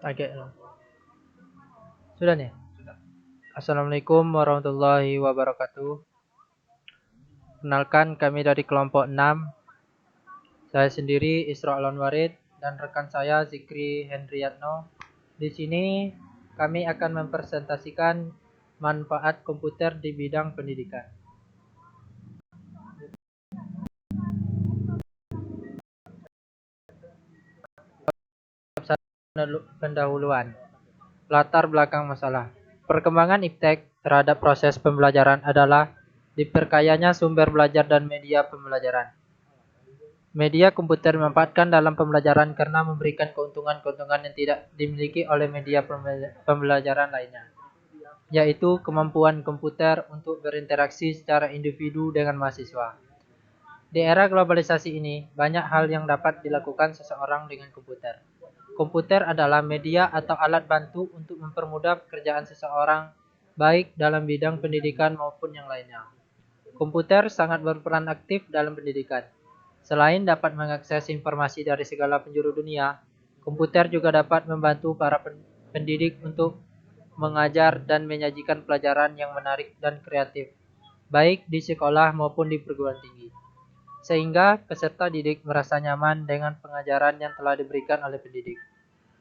Oke, sudah nih. Assalamualaikum warahmatullahi wabarakatuh. Kenalkan kami dari kelompok 6. Saya sendiri Isra Alonwarid dan rekan saya Zikri Hendriatno. Di sini kami akan mempresentasikan manfaat komputer di bidang pendidikan. Pendahuluan. Latar belakang masalah. Perkembangan iptek terhadap proses pembelajaran adalah diperkayanya sumber belajar dan media pembelajaran. Media komputer dimanfaatkan dalam pembelajaran karena memberikan keuntungan-keuntungan yang tidak dimiliki oleh media pembelajaran lainnya, yaitu kemampuan komputer untuk berinteraksi secara individu dengan mahasiswa. Di era globalisasi ini, banyak hal yang dapat dilakukan seseorang dengan komputer. Komputer adalah media atau alat bantu untuk mempermudah pekerjaan seseorang, baik dalam bidang pendidikan maupun yang lainnya. Komputer sangat berperan aktif dalam pendidikan. Selain dapat mengakses informasi dari segala penjuru dunia, komputer juga dapat membantu para pendidik untuk mengajar dan menyajikan pelajaran yang menarik dan kreatif, baik di sekolah maupun di perguruan tinggi. Sehingga peserta didik merasa nyaman dengan pengajaran yang telah diberikan oleh pendidik.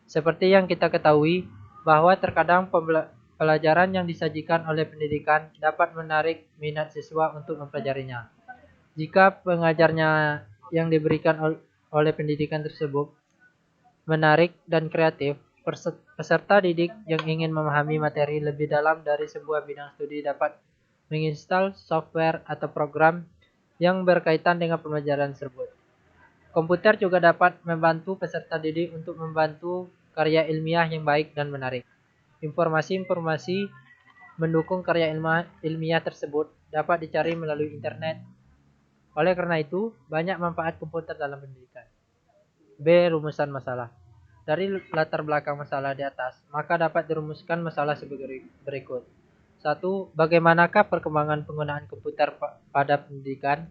Seperti yang kita ketahui, bahwa terkadang pelajaran yang disajikan oleh pendidikan dapat menarik minat siswa untuk mempelajarinya. Jika pengajarnya yang diberikan oleh pendidikan tersebut menarik dan kreatif, peserta didik yang ingin memahami materi lebih dalam dari sebuah bidang studi dapat menginstal software atau program yang berkaitan dengan pembelajaran tersebut. Komputer juga dapat membantu peserta didik untuk membantu karya ilmiah yang baik dan menarik. Informasi-informasi mendukung karya ilmiah tersebut dapat dicari melalui internet. Oleh karena itu, banyak manfaat komputer dalam pendidikan. B. Rumusan masalah. Dari latar belakang masalah di atas, maka dapat dirumuskan masalah sebagai berikut. 1. Bagaimanakah perkembangan penggunaan komputer pada pendidikan?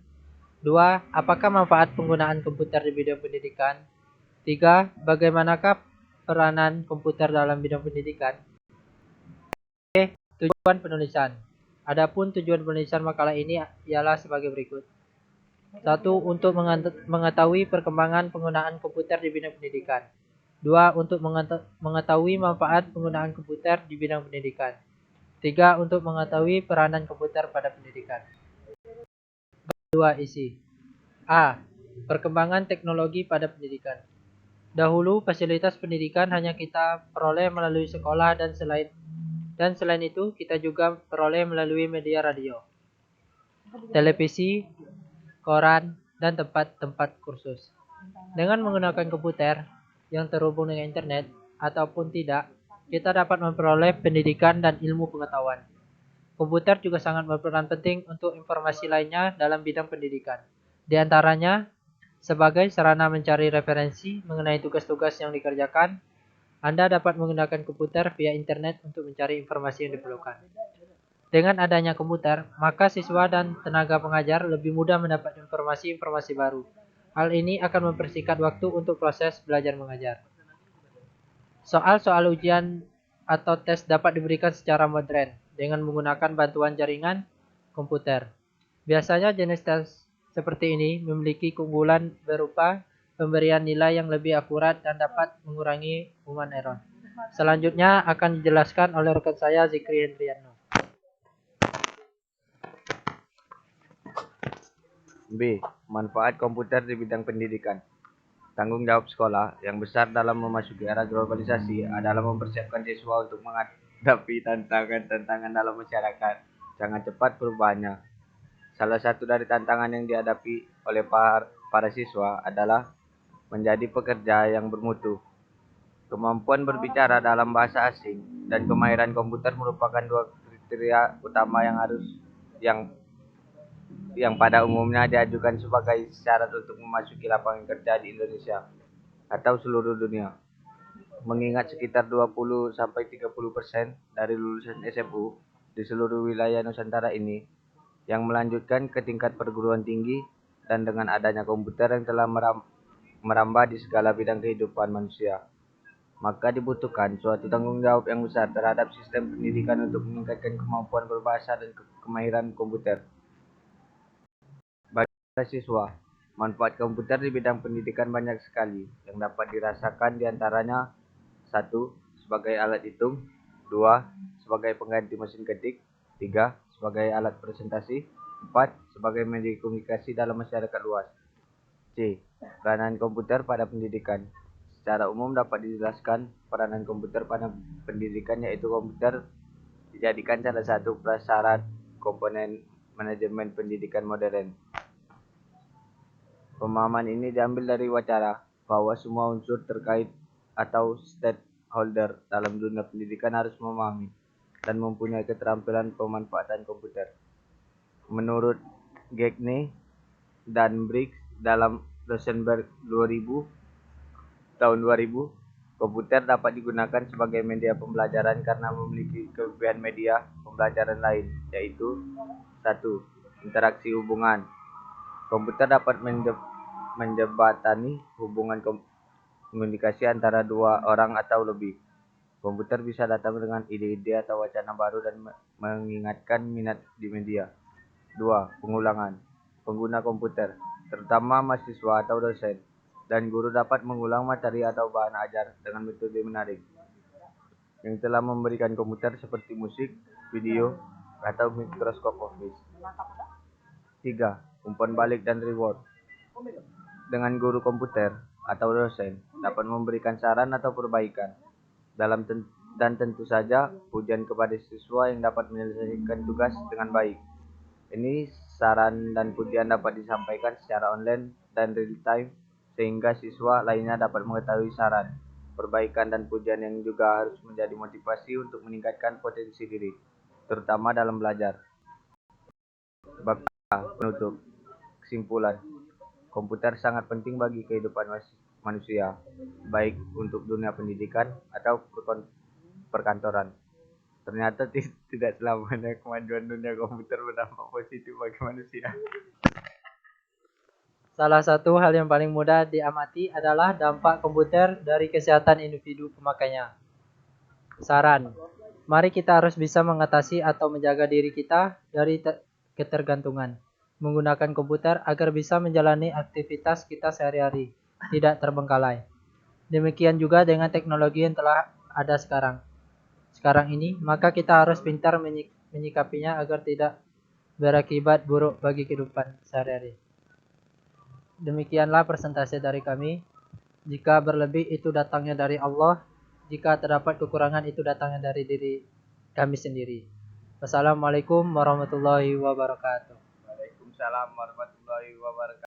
2. Apakah manfaat penggunaan komputer di bidang pendidikan? 3. Bagaimanakah peranan komputer dalam bidang pendidikan? Tujuan penulisan. Adapun tujuan penulisan makalah ini ialah sebagai berikut. 1. Untuk mengetahui perkembangan penggunaan komputer di bidang pendidikan. 2. Untuk mengetahui manfaat penggunaan komputer di bidang pendidikan. 3. Untuk mengetahui peranan komputer pada pendidikan. 2. Isi. A. Perkembangan teknologi pada pendidikan. Dahulu fasilitas pendidikan hanya kita peroleh melalui sekolah dan selain itu kita juga peroleh melalui media radio, televisi, koran, dan tempat-tempat kursus. Dengan menggunakan komputer yang terhubung dengan internet ataupun tidak, kita dapat memperoleh pendidikan dan ilmu pengetahuan. Komputer juga sangat berperan penting untuk informasi lainnya dalam bidang pendidikan. Di antaranya, sebagai sarana mencari referensi mengenai tugas-tugas yang dikerjakan, Anda dapat menggunakan komputer via internet untuk mencari informasi yang diperlukan. Dengan adanya komputer, maka siswa dan tenaga pengajar lebih mudah mendapat informasi-informasi baru. Hal ini akan mempersingkat waktu untuk proses belajar mengajar. Soal-soal ujian atau tes dapat diberikan secara modern dengan menggunakan bantuan jaringan komputer. Biasanya jenis tes seperti ini memiliki keunggulan berupa pemberian nilai yang lebih akurat dan dapat mengurangi human error. Selanjutnya akan dijelaskan oleh rekan saya Zikri Hendriano. B. Manfaat komputer di bidang pendidikan. Tanggung jawab sekolah yang besar dalam memasuki era globalisasi adalah mempersiapkan siswa untuk menghadapi tantangan-tantangan dalam masyarakat. Sangat cepat perubahannya. Salah satu dari tantangan yang dihadapi oleh para siswa adalah menjadi pekerja yang bermutu. Kemampuan berbicara dalam bahasa asing dan kemahiran komputer merupakan dua kriteria utama yang pada umumnya diajukan sebagai syarat untuk memasuki lapangan kerja di Indonesia atau seluruh dunia. Mengingat sekitar 20-30% dari lulusan SMU di seluruh wilayah Nusantara ini yang melanjutkan ke tingkat perguruan tinggi, dan dengan adanya komputer yang telah merambah di segala bidang kehidupan manusia. Maka dibutuhkan suatu tanggung jawab yang besar terhadap sistem pendidikan untuk meningkatkan kemampuan berbahasa dan kemahiran komputer. Bagi para siswa, manfaat komputer di bidang pendidikan banyak sekali yang dapat dirasakan diantaranya: 1. Sebagai alat hitung. 2. Sebagai pengganti mesin ketik. 3. Sebagai alat presentasi. 4. Sebagai media komunikasi dalam masyarakat luas. C. Peranan komputer pada pendidikan. Secara umum dapat dijelaskan peranan komputer pada pendidikan, yaitu komputer dijadikan salah satu prasyarat komponen manajemen pendidikan modern. Pemahaman ini diambil dari wacana bahwa semua unsur terkait atau stakeholder dalam dunia pendidikan harus memahami dan mempunyai keterampilan pemanfaatan komputer. Menurut Gagne dan Briggs dalam Rosenberg 2000, komputer dapat digunakan sebagai media pembelajaran karena memiliki kelebihan media pembelajaran lain, yaitu: 1. Interaksi hubungan. Komputer dapat menjembatani hubungan komunikasi antara dua orang atau lebih. Komputer bisa datang dengan ide-ide atau wacana baru dan mengingatkan minat di media. 2. Pengulangan. Pengguna komputer, terutama mahasiswa atau dosen, dan guru dapat mengulang materi atau bahan ajar dengan metode menarik yang telah memberikan komputer seperti musik, video, atau Microsoft Office. 3. Umpan balik dan reward. Dengan guru komputer atau dosen dapat memberikan saran atau perbaikan dan tentu saja pujian kepada siswa yang dapat menyelesaikan tugas dengan baik. Ini saran dan pujian dapat disampaikan secara online dan real time sehingga siswa lainnya dapat mengetahui saran, perbaikan dan pujian yang juga harus menjadi motivasi untuk meningkatkan potensi diri, terutama dalam belajar. Bab penutup. Kesimpulan, komputer sangat penting bagi kehidupan manusia, baik untuk dunia pendidikan atau perkantoran. Ternyata tidak selamanya kemajuan dunia komputer berdampak positif bagi manusia. Salah satu hal yang paling mudah diamati adalah dampak komputer dari kesehatan individu pemakainya. Saran, mari kita harus bisa mengatasi atau menjaga diri kita dari ketergantungan menggunakan komputer agar bisa menjalani aktivitas kita sehari-hari, tidak terbengkalai. Demikian juga dengan teknologi yang telah ada sekarang ini, maka kita harus pintar menyikapinya agar tidak berakibat buruk bagi kehidupan sehari-hari. Demikianlah presentasi dari kami. Jika berlebih itu datangnya dari Allah, jika terdapat kekurangan itu datangnya dari diri kami sendiri. Wassalamualaikum warahmatullahi wabarakatuh. Waalaikumsalam warahmatullahi wabarakatuh.